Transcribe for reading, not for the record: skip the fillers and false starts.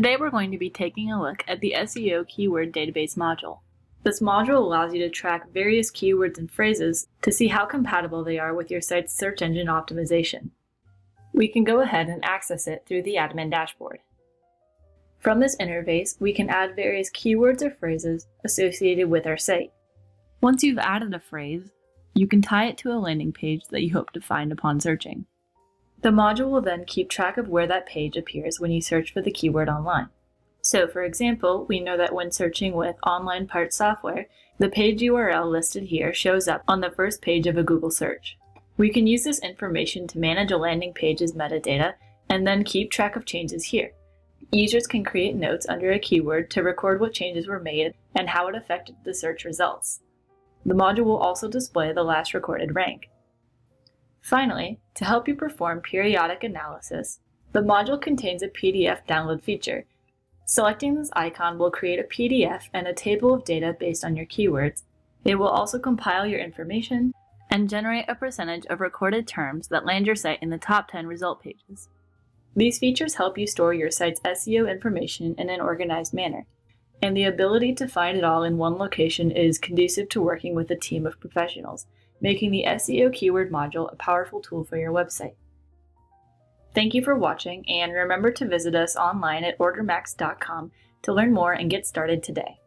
Today we're going to be taking a look at the SEO Keyword Database module. This module allows you to track various keywords and phrases to see how compatible they are with your site's search engine optimization. We can go ahead and access it through the admin dashboard. From this interface, we can add various keywords or phrases associated with our site. Once you've added a phrase, you can tie it to a landing page that you hope to find upon searching. The module will then keep track of where that page appears when you search for the keyword online. So, for example, we know that when searching with online parts software, the page URL listed here shows up on the first page of a Google search. We can use this information to manage a landing page's metadata and then keep track of changes here. Users can create notes under a keyword to record what changes were made and how it affected the search results. The module will also display the last recorded rank. Finally, to help you perform periodic analysis, the module contains a PDF download feature. Selecting this icon will create a PDF and a table of data based on your keywords. It will also compile your information and generate a percentage of recorded terms that land your site in the top 10 result pages. These features help you store your site's SEO information in an organized manner, and the ability to find it all in one location is conducive to working with a team of professionals, making the SEO keyword module a powerful tool for your website. Thank you for watching, and remember to visit us online at OrderMaxx.com to learn more and get started today.